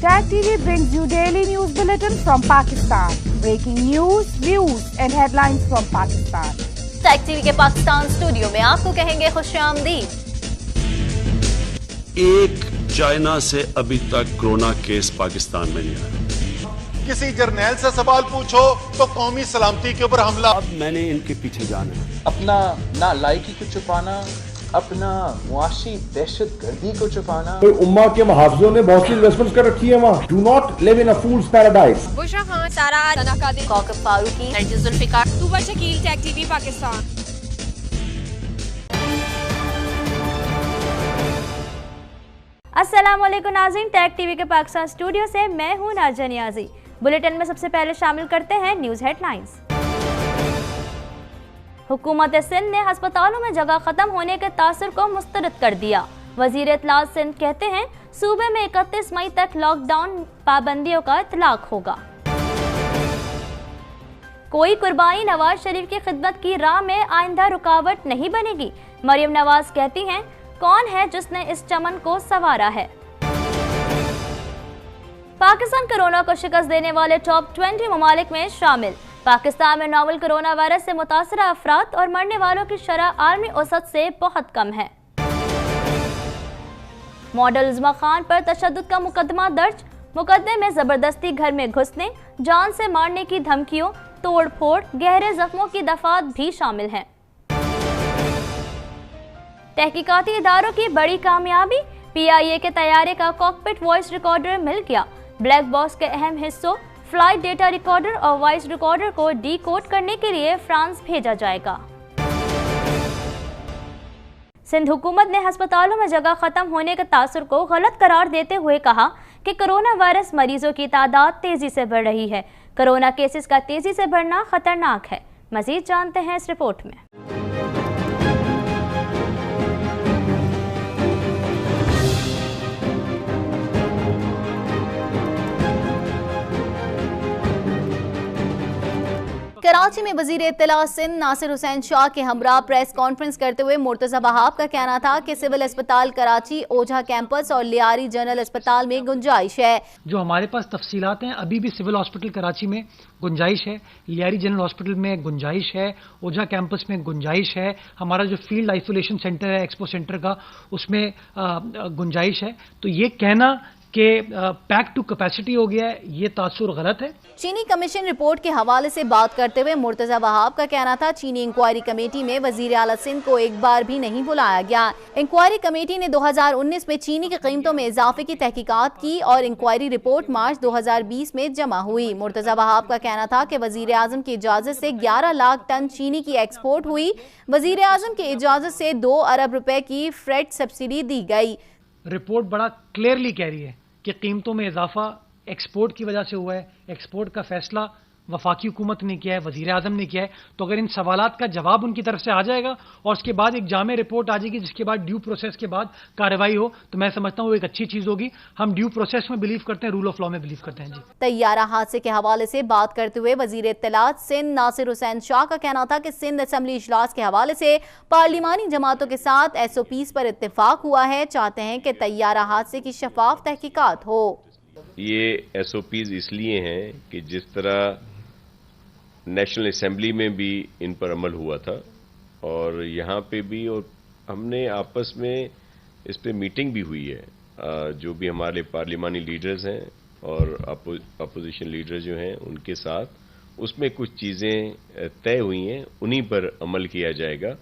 Tag TV brings you daily news bulletin from Pakistan. Breaking news, views and headlines from Pakistan. Tag TV के Pakistan studio में आपको कहेंगे खुशामदीद। एक China से अभी तक कोरोना केस पाकिस्तान में नहीं आया। किसी जर्नैल से सवाल पूछो तो कौमी सलामती के ऊपर हमला। अब मैंने इनके पीछे जाना है। अपना नालायकी को छुपाना, अपना मुआशी दहशत गर्दी को छुपाना। तो उम्मा के मुहाफिजों ने बहुत सी इन्वेस्टमेंट्स कर रखी है वहाँ। Do not live in a fools paradise. Bushra Khan, सारा तनाकादिर, कौकब फारूकी, नरगिस जुल्फिकार, तूबा शकील, टैग टीवी पाकिस्तान। अस्सलाम वालेकुम नाज़रीन, टैग टीवी के पाकिस्तान स्टूडियो से मैं हूं नाज़ा नियाज़ी। बुलेटिन में सबसे पहले शामिल करते हैं न्यूज़ हेडलाइंस। हुकूमत सिंध ने अस्पतालों में जगह खत्म होने के तासर को मुस्तरद कर दिया। वजीर इत्तलात सिंध कहते हैं सूबे में 31 मई तक लॉकडाउन पाबंदियों का इतलाक होगा। कोई कुर्बानी नवाज शरीफ की खिदमत की राह में आइंदा रुकावट नहीं बनेगी। मरियम नवाज कहती हैं कौन है जिसने इस चमन को संवारा है। पाकिस्तान कोरोना को शिकस्त देने वाले टॉप 20 ममालिक में शामिल। पाकिस्तान में नोवल कोरोना वायरस से मुतासरा अफराद और मरने वालों की शरह आलमी औसत से बहुत कम है। मॉडल उज़्मा खान पर तशद्दुद का मुकदमा दर्ज। मुकदमे में जबरदस्ती घर में घुसने, जान से मारने की धमकियों, तोड़ फोड़, गहरे जख्मों की दफात भी शामिल हैं। तहकीकाती इदारों की बड़ी कामयाबी, PIA के तैयारे का कॉकपिट वॉइस रिकॉर्डर मिल गया। ब्लैक बॉक्स के अहम हिस्सों फ्लाइट डेटा रिकॉर्डर और वॉइस रिकॉर्डर को डीकोड करने के लिए फ्रांस भेजा जाएगा। सिंध हुकूमत ने अस्पतालों में जगह खत्म होने के तासुर को गलत करार देते हुए कहा कि कोरोना वायरस मरीजों की तादाद तेजी से बढ़ रही है। कोरोना केसेस का तेजी से बढ़ना खतरनाक है। मजीद जानते हैं इस रिपोर्ट में। कराची में वजीर इत्तलात सिंध नासिर हुसैन शाह के हमरा प्रेस कॉन्फ्रेंस करते हुए मुर्तज़ा बहाब का कहना था कि सिविल अस्पताल कराची, ओझा कैंपस और लियारी जनरल अस्पताल में गुंजाइश है। जो हमारे पास तफसीलात हैं, अभी भी सिविल हॉस्पिटल कराची में गुंजाइश है, लियारी जनरल हॉस्पिटल में गुंजाइश है, ओझा कैंपस में गुंजाइश है, हमारा जो फील्ड आइसोलेशन सेंटर है एक्सपो सेंटर का उसमें गुंजाइश है। तो ये कहना कि पैक टू कैपेसिटी हो गया है, ये तासुर गलत है। चीनी कमीशन रिपोर्ट के हवाले से बात करते हुए मुर्तज़ा बहाब का कहना था चीनी इंक्वायरी कमेटी में वजीर आला सिंध को एक बार भी नहीं बुलाया गया। इंक्वायरी कमेटी ने 2019 में चीनी की कीमतों में इजाफे की तहकीकात की और इंक्वायरी रिपोर्ट मार्च 2020 में जमा हुई। मुर्तज़ा बहाब का कहना था कि वजीर आजम की इजाजत से 11 लाख टन चीनी की एक्सपोर्ट हुई। वजीर आजम की इजाजत से 2 अरब रुपए की फ्रेट सब्सिडी दी गई। रिपोर्ट बड़ा क्लियरली कह रही है कि कीमतों में इजाफा एक्सपोर्ट की वजह से हुआ है। एक्सपोर्ट का फैसला वफाकी हुकूमत ने किया है, वजीर आजम ने किया है। तो अगर इन सवालात का जवाब उनकी तरफ से आ जाएगा और उसके बाद एक जामे रिपोर्ट आ जाएगी जिसके बाद ड्यू प्रोसेस के बाद कार्रवाई हो, तो मैं समझता हूँ वो एक अच्छी चीज होगी। हम ड्यू प्रोसेस में बिलीव करते हैं, रूल ऑफ लॉ में बिलीव करते हैं। जी, तैयारा हादसे के हवाले से बात करते हुए वजीर इत्तलात सिंध नासिर हुसैन शाह का कहना था कि सिंध असेंबली इजलास के हवाले से पार्लिमानी जमातों के साथ SOPs पर इत्तेफाक हुआ है। चाहते हैं कि तैयारा हादसे की शफाफ तहकीकात हो। ये SOPs इसलिए हैं कि जिस तरह नेशनल असेंबली में भी इन पर अमल हुआ था और यहाँ पे भी, और हमने आपस में इस पे मीटिंग भी हुई है, जो भी हमारे पार्लिमानी लीडर्स हैं और अपोजिशन लीडर्स जो हैं उनके साथ, उसमें कुछ चीज़ें तय हुई हैं, उन्हीं पर अमल किया जाएगा।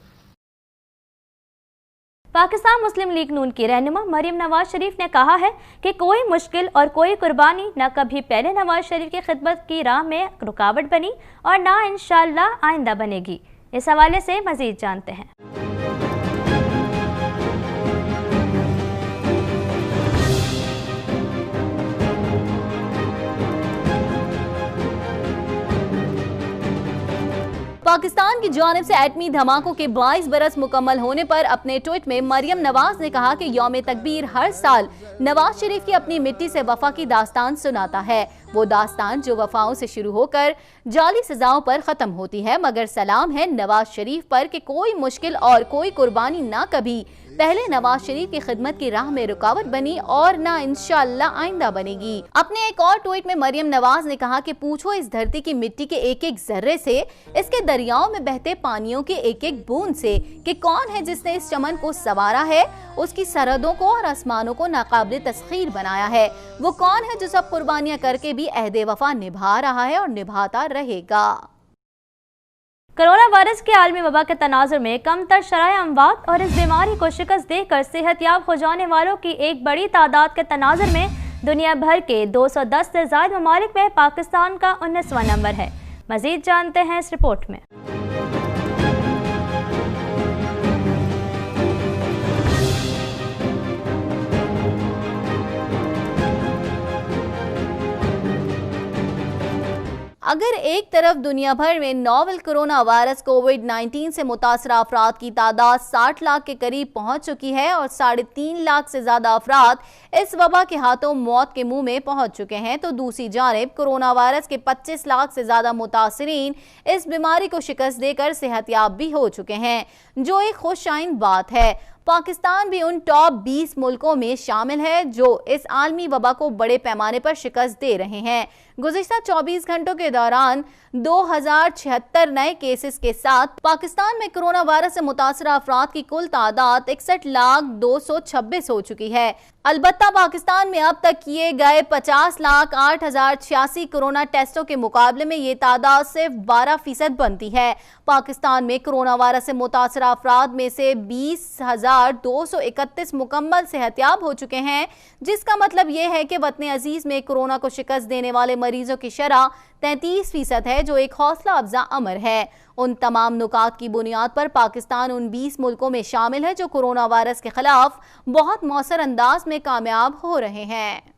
पाकिस्तान मुस्लिम लीग नून की रहनुमा मरियम नवाज शरीफ ने कहा है कि कोई मुश्किल और कोई कुर्बानी न कभी पहले नवाज शरीफ की खिदमत की राह में रुकावट बनी और ना इंशाअल्लाह आइंदा बनेगी। इस हवाले से मजीद जानते हैं। पाकिस्तान की जानिब से एटमी धमाकों के 22 बरस मुकम्मल होने पर अपने ट्वीट में मरियम नवाज ने कहा कि यौम तकबीर हर साल नवाज शरीफ की अपनी मिट्टी से वफा की दास्तान सुनाता है। वो दास्तान जो वफाओं से शुरू होकर जाली सजाओं पर खत्म होती है, मगर सलाम है नवाज शरीफ पर कि कोई मुश्किल और कोई कुर्बानी ना कभी पहले नवाज शरीफ की खिदमत की राह में रुकावट बनी और ना इंशाअल्लाह आइंदा बनेगी। अपने एक और ट्वीट में मरियम नवाज ने कहा कि पूछो इस धरती की मिट्टी के एक एक जर्रे से, इसके दरियाओं में बहते पानियों के एक एक बूंद से कि कौन है जिसने इस चमन को संवारा है, उसकी सरहदों को और आसमानों को नाकाबिल तस्खीर बनाया है। वो कौन है जो सब कुर्बानियां करके भी अहदे वफा निभा रहा है और निभाता रहेगा। कोरोना वायरस के आलमी वबा के तनाजुर में कमतर शराय अमवात और इस बीमारी को शिकस्त देकर सेहतयाब हो जाने वालों की एक बड़ी तादाद के तनाजुर में दुनिया भर के 210 से ज़ायद ममालिक में पाकिस्तान का 19वां नंबर है। मजीद जानते हैं इस रिपोर्ट में। अगर एक तरफ दुनिया भर में नोवेल कोरोना वायरस कोविड-19 से मुतासर अफराद की तादाद 60 लाख के करीब पहुंच चुकी है और 3.5 लाख से ज्यादा अफराद इस वबा के हाथों मौत के मुंह में पहुंच चुके हैं, तो दूसरी जानिब कोरोना वायरस के 25 लाख से ज्यादा मुतासरीन इस बीमारी को शिकस्त देकर सेहतयाब भी हो चुके हैं, जो एक खुशआइन बात है। पाकिस्तान भी उन टॉप 20 मुल्कों में शामिल है जो इस आलमी वबा को बड़े पैमाने पर शिकस्त दे रहे हैं। गुज़िश्ता 24 घंटों के दौरान 2076 नए केसेस के साथ पाकिस्तान में कोरोना वायरस से मुतासर अफराद की कुल तादाद 61,226 हो चुकी है। अलबत्ता पाकिस्तान में अब तक किए गए 50,08,086 कोरोना टेस्टों के मुकाबले में ये तादाद सिर्फ 12% बनती है। पाकिस्तान में कोरोना वायरस से मुतासर अफराद में से 20,231 मुकम्मल सेहतयाब हो चुके हैं, जिसका मतलब ये है कि वतन अजीज में कोरोना को शिकस्त देने वाले मरीजों की शरह 33% है, जो एक हौसला अफजा अमर है। उन तमाम नुकात की बुनियाद पर पाकिस्तान उन 20 मुल्कों में शामिल है जो कोरोना वायरस के खिलाफ बहुत मौसर अंदाज में कामयाब हो रहे हैं।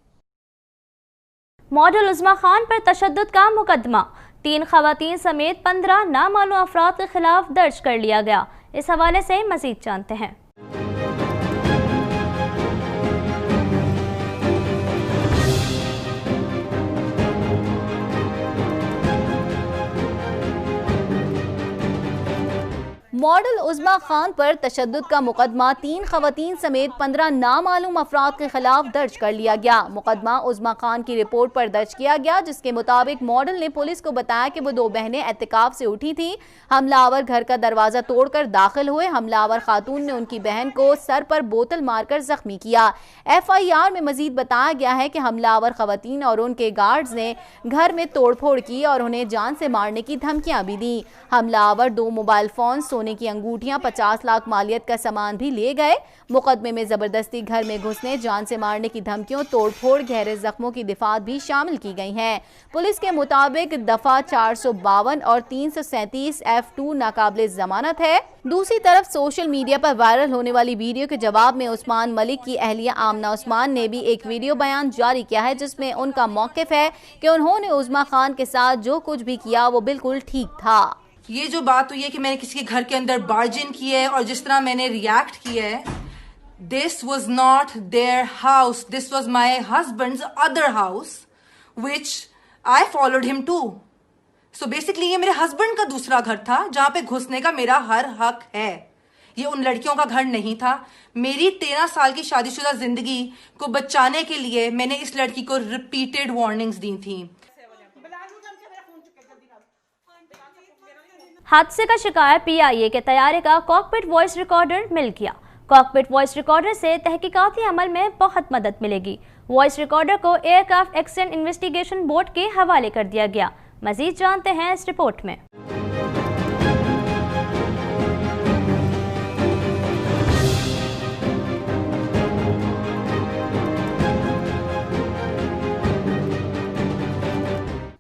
मॉडल उज़्मा खान पर तशद्दुद का मुकदमा, 3 खवातीन समेत 15 नामालूम अफराद के खिलाफ दर्ज कर लिया गया। इस हवाले से मजीद जानते हैं। मॉडल उज़्मा खान पर तशद्दुद का मुकदमा 3 खवातीन समेत 15 नामालूम अफराद के खिलाफ दर्ज कर लिया गया। मुकदमा उज़्मा खान की रिपोर्ट पर दर्ज किया गया, जिसके मुताबिक मॉडल ने पुलिस को बताया कि वो 2 बहनें एहतिकाफ से उठी थी। हमलावर घर का दरवाजा तोड़कर दाखिल हुए। हमलावर खातून ने उनकी बहन को सर पर बोतल मारकर जख्मी किया। FIR में मजीद बताया गया है कि हमलावर खवातीन और उनके गार्ड्स ने घर में तोड़फोड़ की और उन्हें जान से मारने की धमकियां भी दी। हमलावर 2 मोबाइल फोन, सोने की अंगूठियां, 50 लाख मालियत का सामान भी ले गए। मुकदमे में जबरदस्ती घर में घुसने, जान से मारने की धमकियों, तोड़फोड़, गहरे जख्मों की दिफात भी शामिल की गई हैं। पुलिस के मुताबिक दफा 452 और 337 F2 नाकाबिले जमानत है। दूसरी तरफ सोशल मीडिया पर वायरल होने वाली वीडियो के जवाब में उस्मान मलिक की अहलिया आमना उस्मान ने भी एक वीडियो बयान जारी किया है, जिसमें उनका मौक़िफ़ है कि उन्होंने उज़्मा खान के साथ जो कुछ भी किया वो बिल्कुल ठीक था। ये जो बात हुई है कि मैंने किसी के घर के अंदर बार्ज इन किया है और जिस तरह मैंने रिएक्ट किया है, this was not their house, this was my husband's other house which I followed him to. So basically ये मेरे हस्बैंड का दूसरा घर था जहां पे घुसने का मेरा हर हक है। ये उन लड़कियों का घर नहीं था। मेरी 13 साल की शादीशुदा जिंदगी को बचाने के लिए मैंने इस लड़की को रिपीटेड वार्निंग्स दी थी। हादसे का शिकार PIA के तैयारे का कॉकपिट वॉइस रिकॉर्डर मिल गया। कॉकपिट वॉइस रिकॉर्डर से तहकीकाती अमल में बहुत मदद मिलेगी। वॉइस रिकॉर्डर को एयरक्राफ्ट एक्सीडेंट इन्वेस्टिगेशन बोर्ड के हवाले कर दिया गया। मजीद जानते हैं इस रिपोर्ट में।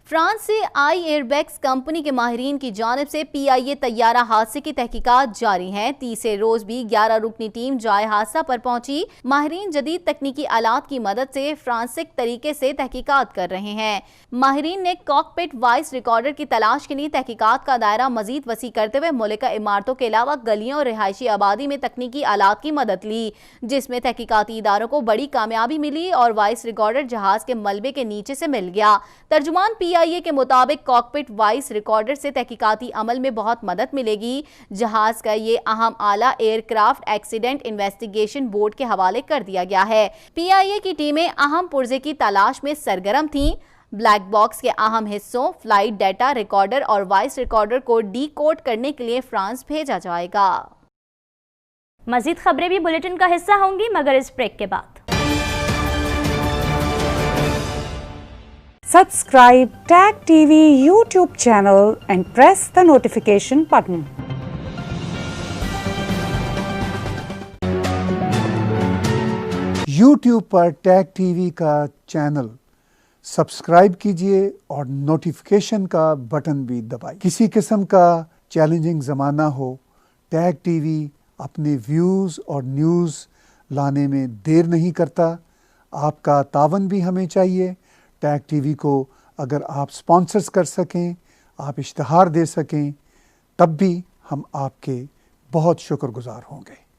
फ्रांस से आई एयरबैग्स कंपनी के माहिरीन की जानिब से PIA तैयारा हादसे की तहकीकात जारी हैं। तीसरे रोज भी 11 रुकनी टीम जाए हादसा पर पहुंची। माहिरीन जदीद तकनीकी आलात की मदद से फ्रांसिक तरीके से तहकीकात कर रहे हैं। माहिरीन ने कॉकपिट वॉइस रिकॉर्डर की तलाश के लिए तहकीकात का दायरा मजीद वसी करते हुए मुल्का इमारतों के अलावा गलियों और रिहायशी आबादी में तकनीकी आलात की मदद ली, जिसमें तहकीकाती इदारों को बड़ी कामयाबी मिली और वॉइस रिकॉर्डर जहाज के मलबे के नीचे से मिल गया। तर्जुमान PIA पीआईए के मुताबिक कॉकपिट वॉइस रिकॉर्डर से तहकीकाती अमल में बहुत मदद मिलेगी। जहाज का ये अहम आला एयरक्राफ्ट एक्सीडेंट इन्वेस्टिगेशन बोर्ड के हवाले कर दिया गया है। पीआईए की टीमें अहम पुर्जे की तलाश में सरगर्म थीं। ब्लैक बॉक्स के अहम हिस्सों, फ्लाइट डाटा, रिकॉर्डर और वॉइस रिकॉर्डर को डीकोड करने के लिए फ्रांस भेजा जाएगा। मजीद खबरें भी बुलेटिन का हिस्सा होंगी, मगर इस ब्रेक के बाद। Subscribe Tag TV YouTube channel and press the notification button. YouTube पर टैग टीवी का चैनल सब्सक्राइब कीजिए और नोटिफिकेशन का बटन भी दबाइए। किसी किस्म का चैलेंजिंग ज़माना हो, टैग टीवी अपने व्यूज़ और न्यूज़ लाने में देर नहीं करता। आपका तावन भी हमें चाहिए। टैग टीवी को अगर आप स्पॉन्सर्स कर सकें, आप इश्तहार दे सकें, तब भी हम आपके बहुत शुक्रगुजार होंगे।